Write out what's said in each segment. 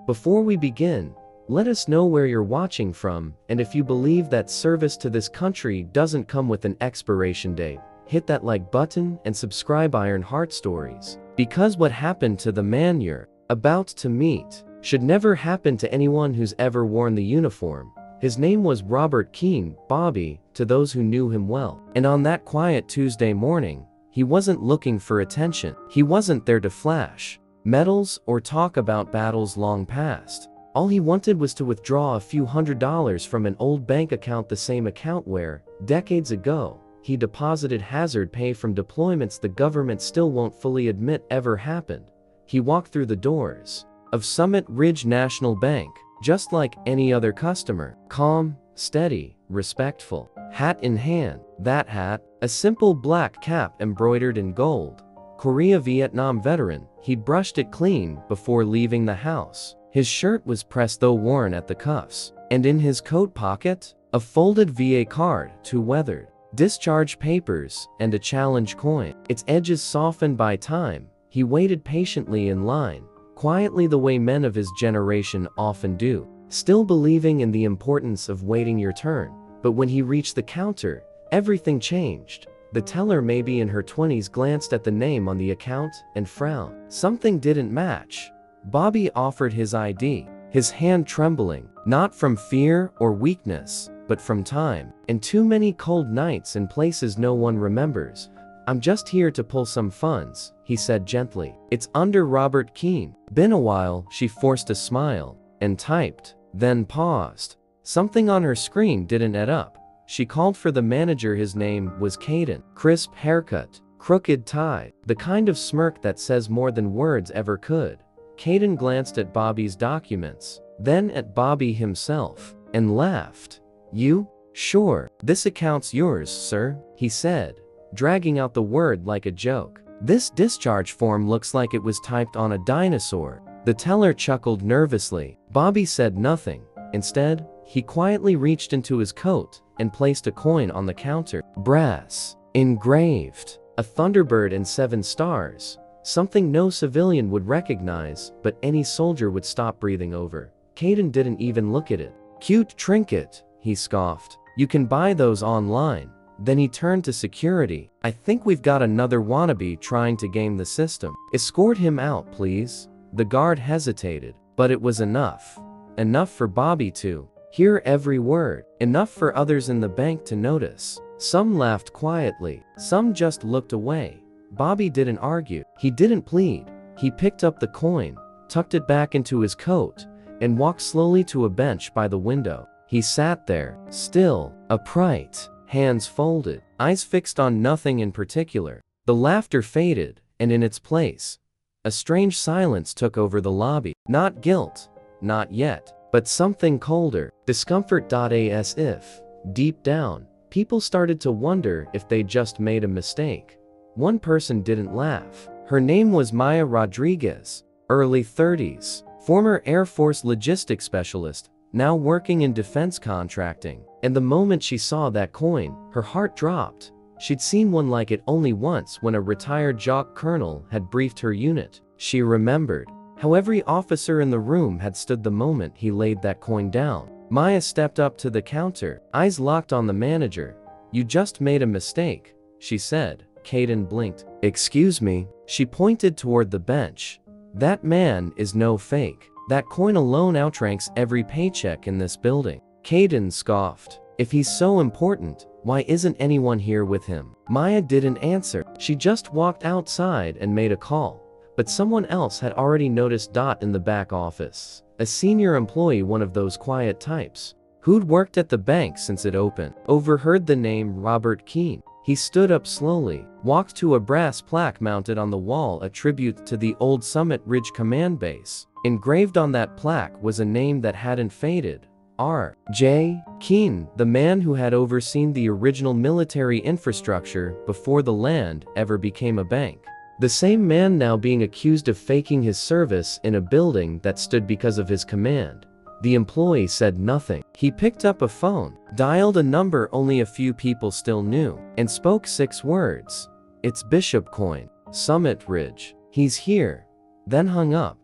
Before we begin, let us know where you're watching from, and if you believe that service to this country doesn't come with an expiration date, hit that like button and subscribe Iron Heart Stories. Because what happened to the man you're about to meet should never happen to anyone who's ever worn the uniform. His name was Robert Keane, Bobby, to those who knew him well. And on that quiet Tuesday morning, he wasn't looking for attention. He wasn't there to flash medals or talk about battles long past. All he wanted was to withdraw a few $100s from an old bank account, the same account where, decades ago, he deposited hazard pay from deployments the government still won't fully admit ever happened. He walked through the doors of Summit Ridge National Bank, just like any other customer, calm, steady, respectful, hat in hand. That hat, a simple black cap embroidered in gold. Korea-Vietnam veteran, he'd brushed it clean before leaving the house. His shirt was pressed though worn at the cuffs, and in his coat pocket, a folded VA card, too weathered, discharge papers, and a challenge coin. Its edges softened by time. He waited patiently in line, quietly the way men of his generation often do, still believing in the importance of waiting your turn. But when he reached the counter, everything changed. The teller, maybe in her 20s, glanced at the name on the account and frowned. Something didn't match. Bobby offered his ID, his hand trembling, not from fear or weakness, but from time, and too many cold nights in places no one remembers. "I'm just here to pull some funds," he said gently. "It's under Robert Keane." Been a while, she forced a smile, and typed, then paused. Something on her screen didn't add up. She called for the manager. His name was Caden. Crisp haircut, crooked tie, the kind of smirk that says more than words ever could. Caden glanced at Bobby's documents, then at Bobby himself, and laughed. "You? Sure. This account's yours, sir," he said, dragging out the word like a joke. "This discharge form looks like it was typed on a dinosaur." The teller chuckled nervously. Bobby said nothing. Instead, he quietly reached into his coat and placed a coin on the counter. Brass, engraved, a thunderbird and 7 stars. Something no civilian would recognize, but any soldier would stop breathing over. Caden didn't even look at it. "Cute trinket," he scoffed. "You can buy those online." Then he turned to security. "I think we've got another wannabe trying to game the system. Escort him out, please." The guard hesitated, but it was enough. Enough for Bobby to hear every word, enough for others in the bank to notice. Some laughed quietly, some just looked away. Bobby didn't argue, he didn't plead. He picked up the coin, tucked it back into his coat, and walked slowly to a bench by the window. He sat there, still, upright, hands folded, eyes fixed on nothing in particular. The laughter faded, and in its place, a strange silence took over the lobby. Not guilt, not yet, but something colder, discomfort. As if, deep down, people started to wonder if they just made a mistake. One person didn't laugh. Her name was Maya Rodriguez, early 30s, former Air Force logistics specialist, now working in defense contracting. And the moment she saw that coin, her heart dropped. She'd seen one like it only once when a retired JOC colonel had briefed her unit. She remembered how every officer in the room had stood the moment he laid that coin down. Maya stepped up to the counter, eyes locked on the manager. "You just made a mistake," she said. Caden blinked. "Excuse me." She pointed toward the bench. "That man is no fake. That coin alone outranks every paycheck in this building." Caden scoffed. "If he's so important, why isn't anyone here with him?" Maya didn't answer. She just walked outside and made a call. But someone else had already noticed. In the back office, a senior employee, one of those quiet types, who'd worked at the bank since it opened, overheard the name Robert Keane. He stood up slowly, walked to a brass plaque mounted on the wall, a tribute to the old Summit Ridge Command Base. Engraved on that plaque was a name that hadn't faded. R.J. Keane, the man who had overseen the original military infrastructure before the land ever became a bank. The same man now being accused of faking his service in a building that stood because of his command. The employee said nothing. He picked up a phone, dialed a number only a few people still knew, and spoke 6 words. "It's Bishop Coin, Summit Ridge. He's here." Then hung up.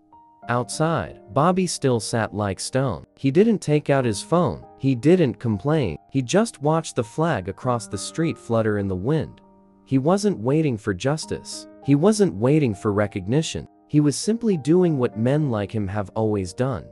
Outside, Bobby still sat like stone. He didn't take out his phone. He didn't complain. He just watched the flag across the street flutter in the wind. He wasn't waiting for justice. He wasn't waiting for recognition. He was simply doing what men like him have always done.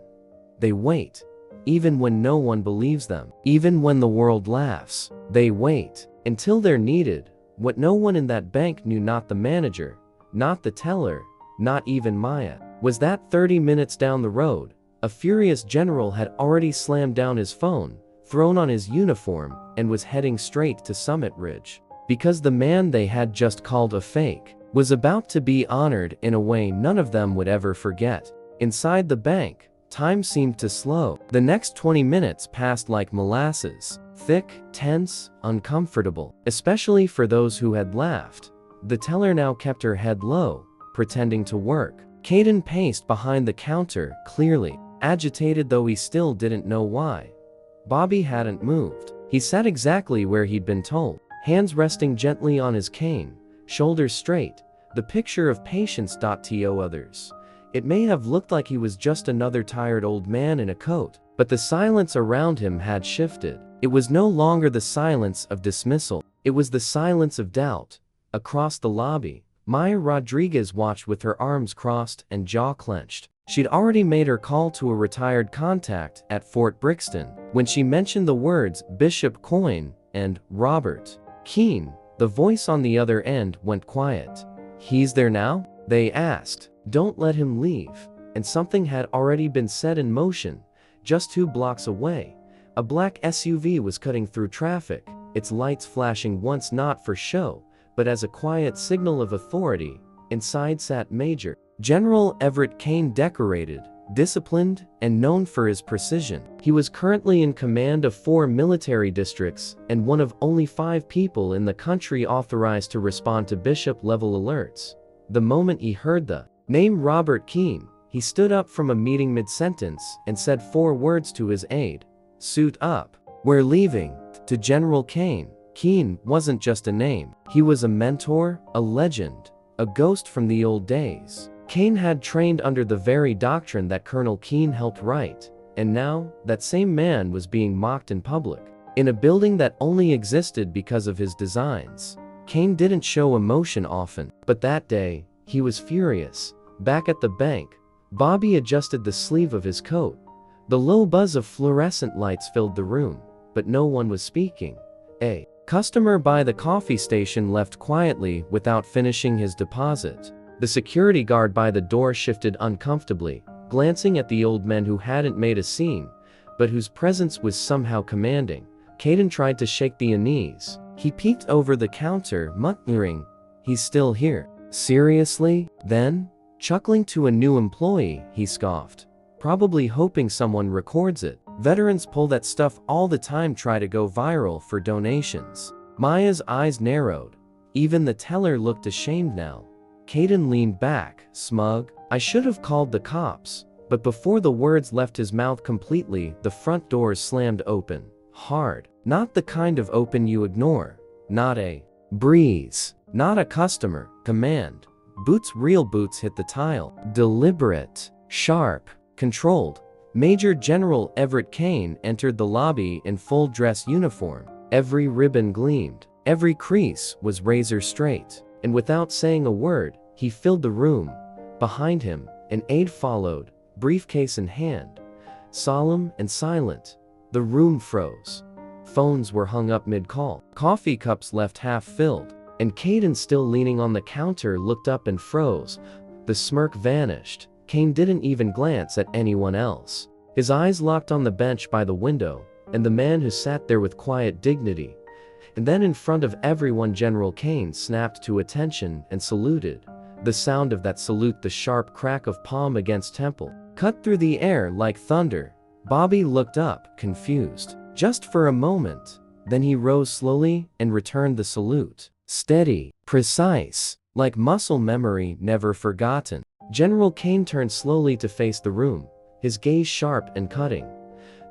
They wait. Even when no one believes them. Even when the world laughs. They wait. Until they're needed. What no one in that bank knew, not the manager, not the teller, not even Maya, was that 30 minutes down the road, a furious general had already slammed down his phone, thrown on his uniform, and was heading straight to Summit Ridge. Because the man they had just called a fake was about to be honored in a way none of them would ever forget. Inside the bank, time seemed to slow. The next 20 minutes passed like molasses. Thick, tense, uncomfortable, especially for those who had laughed. The teller now kept her head low, pretending to work. Caden paced behind the counter, clearly agitated, though he still didn't know why. Bobby hadn't moved. He sat exactly where he'd been told, hands resting gently on his cane, shoulders straight, the picture of patience. To others, it may have looked like he was just another tired old man in a coat, but the silence around him had shifted. It was no longer the silence of dismissal. It was the silence of doubt. Across the lobby, Maya Rodriguez watched with her arms crossed and jaw clenched. She'd already made her call to a retired contact at Fort Brixton. When she mentioned the words Bishop Coyne and Robert Keane, the voice on the other end went quiet. "He's there now?" they asked. "Don't let him leave." And something had already been set in motion. Just 2 blocks away, a black SUV was cutting through traffic, its lights flashing once not for show, but as a quiet signal of authority. Inside sat Major General Everett Keane, decorated, disciplined, and known for his precision. He was currently in command of 4 military districts and one of only 5 people in the country authorized to respond to bishop-level alerts. The moment he heard the name Robert Keane, he stood up from a meeting mid-sentence and said 4 words to his aide. "Suit up. We're leaving." To General Keane, Keane wasn't just a name. He was a mentor, a legend, a ghost from the old days. Keane had trained under the very doctrine that Colonel Keane helped write, and now, that same man was being mocked in public, in a building that only existed because of his designs. Keane didn't show emotion often, but that day, he was furious. Back at the bank, Bobby adjusted the sleeve of his coat. The low buzz of fluorescent lights filled the room, but no one was speaking. A customer by the coffee station left quietly without finishing his deposit. The security guard by the door shifted uncomfortably, glancing at the old men who hadn't made a scene, but whose presence was somehow commanding. Caden tried to shake the unease. He peeked over the counter, muttering, "He's still here." "Seriously?" Then, chuckling to a new employee, he scoffed, probably hoping someone records it. "Veterans pull that stuff all the time, try to go viral for donations." Maya's eyes narrowed. Even the teller looked ashamed now. Caden leaned back, smug. "I should have called the cops." But before the words left his mouth completely, the front doors slammed open. Hard. Not the kind of open you ignore. Not a breeze. Not a customer command. Boots, real boots hit the tile. Deliberate. Sharp. Controlled. Major General Everett Keane entered the lobby in full dress uniform. Every ribbon gleamed. Every crease was razor straight. And without saying a word, he filled the room. Behind him, an aide followed, briefcase in hand. Solemn and silent. The room froze. Phones were hung up mid-call. Coffee cups left half-filled. And Caden, still leaning on the counter, looked up and froze. The smirk vanished. Keane didn't even glance at anyone else. His eyes locked on the bench by the window, and the man who sat there with quiet dignity. And then in front of everyone, General Keane snapped to attention and saluted. The sound of that salute, the sharp crack of palm against temple, cut through the air like thunder. Bobby looked up, confused. Just for a moment. Then he rose slowly and returned the salute. Steady, precise, like muscle memory never forgotten. General Keane turned slowly to face the room, his gaze sharp and cutting.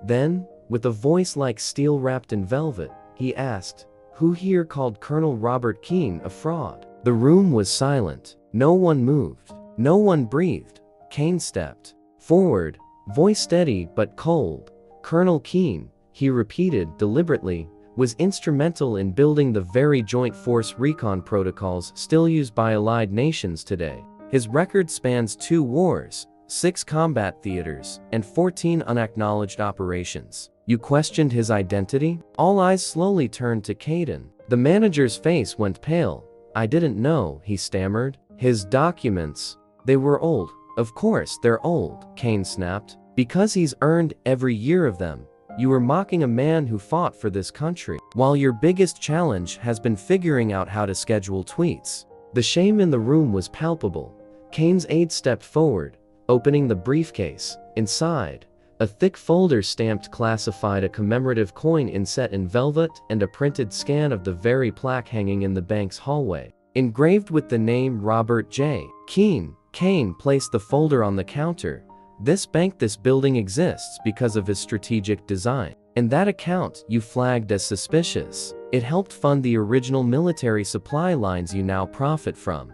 Then, with a voice like steel wrapped in velvet, he asked, "Who here called Colonel Robert Keane a fraud?" The room was silent. No one moved. No one breathed. Kane stepped forward, voice steady but cold. "Colonel Keane," he repeated deliberately, "was instrumental in building the very joint force recon protocols still used by allied nations today. His record spans 2 wars, 6 combat theaters, and 14 unacknowledged operations." "You questioned his identity?" All eyes slowly turned to Caden. The manager's face went pale. "I didn't know," he stammered. "His documents, they were old." "Of course they're old," Kane snapped. "Because he's earned every year of them. You were mocking a man who fought for this country, while your biggest challenge has been figuring out how to schedule tweets." The shame in the room was palpable. Kane's aide stepped forward, opening the briefcase. Inside, a thick folder stamped classified, a commemorative coin inset in velvet, and a printed scan of the very plaque hanging in the bank's hallway, engraved with the name Robert J. Keane. Kane placed the folder on the counter. "This bank, this building exists because of his strategic design. And that account you flagged as suspicious. It helped fund the original military supply lines you now profit from."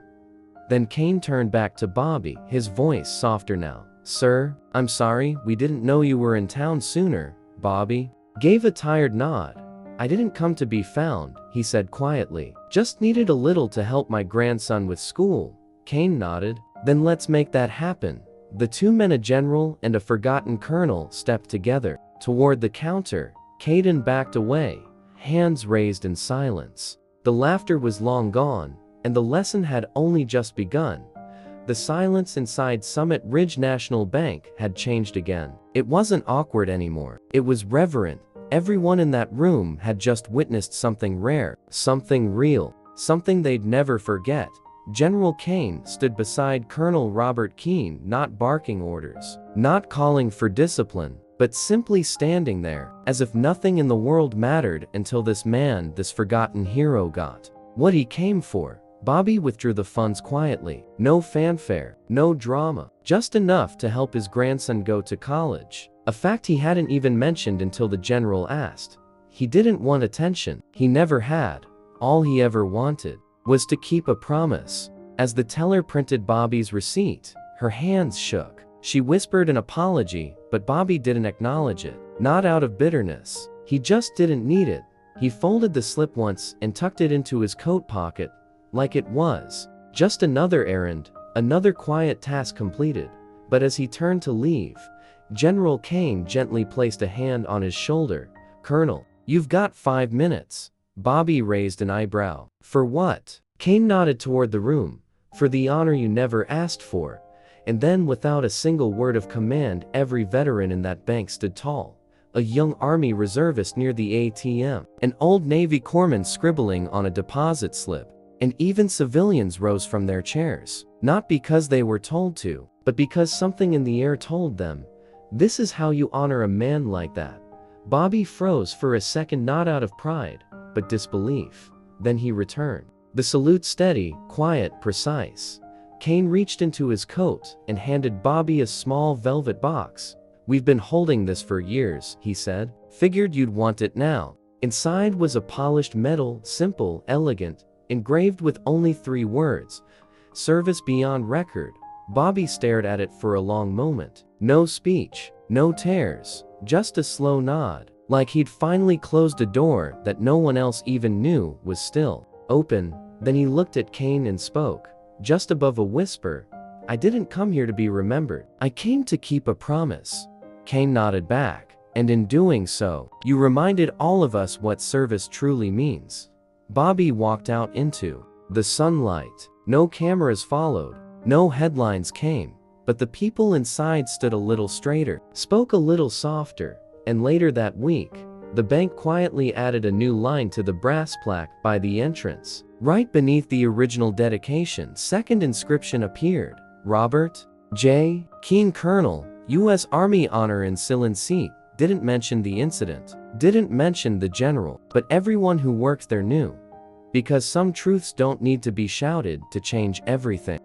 Then Kane turned back to Bobby, his voice softer now. "Sir, I'm sorry, we didn't know you were in town sooner." Bobby gave a tired nod. "I didn't come to be found," he said quietly. "Just needed a little to help my grandson with school." Kane nodded. "Then let's make that happen." The 2 men, a general and a forgotten colonel, stepped together toward the counter. Caden backed away, hands raised in silence. The laughter was long gone, and the lesson had only just begun. The silence inside Summit Ridge National Bank had changed again. It wasn't awkward anymore. It was reverent. Everyone in that room had just witnessed something rare, something real, something they'd never forget. General Kane stood beside Colonel Robert Keane, not barking orders, not calling for discipline, but simply standing there, as if nothing in the world mattered until this man, this forgotten hero, got what he came for. Bobby withdrew the funds quietly. No fanfare, no drama, just enough to help his grandson go to college. A fact he hadn't even mentioned until the general asked. He didn't want attention. He never had. All he ever wanted was to keep a promise. As the teller printed Bobby's receipt, her hands shook. She whispered an apology, but Bobby didn't acknowledge it. Not out of bitterness. He just didn't need it. He folded the slip once and tucked it into his coat pocket, like it was just another errand, another quiet task completed. But as he turned to leave, General Kane gently placed a hand on his shoulder. "Colonel, you've got 5 minutes." Bobby raised an eyebrow. "For what?" Kane nodded toward the room. "For the honor you never asked for." And then, without a single word of command, every veteran in that bank stood tall. A young Army reservist near the ATM, an old Navy corpsman scribbling on a deposit slip, and even civilians rose from their chairs. Not because they were told to, but because something in the air told them, this is how you honor a man like that. Bobby froze for a second, not out of pride, but disbelief. Then he returned. The salute steady, quiet, precise. Kane reached into his coat and handed Bobby a small velvet box. "We've been holding this for years," he said. "Figured you'd want it now." Inside was a polished metal, simple, elegant, engraved with only 3 words. "Service beyond record." Bobby stared at it for a long moment. No speech, no tears, just a slow nod, like he'd finally closed a door that no one else even knew was still open. Then he looked at Kane and spoke, just above a whisper, "I didn't come here to be remembered. I came to keep a promise." Kane nodded back, "And in doing so, you reminded all of us what service truly means." Bobby walked out into the sunlight. No cameras followed, no headlines came, but the people inside stood a little straighter, spoke a little softer, and later that week, the bank quietly added a new line to the brass plaque by the entrance. Right beneath the original dedication, second inscription appeared, "Robert J. Keane, Colonel, U.S. Army Honor in Silent Seat." Didn't mention the incident, didn't mention the general, but everyone who works there knew. Because some truths don't need to be shouted to change everything.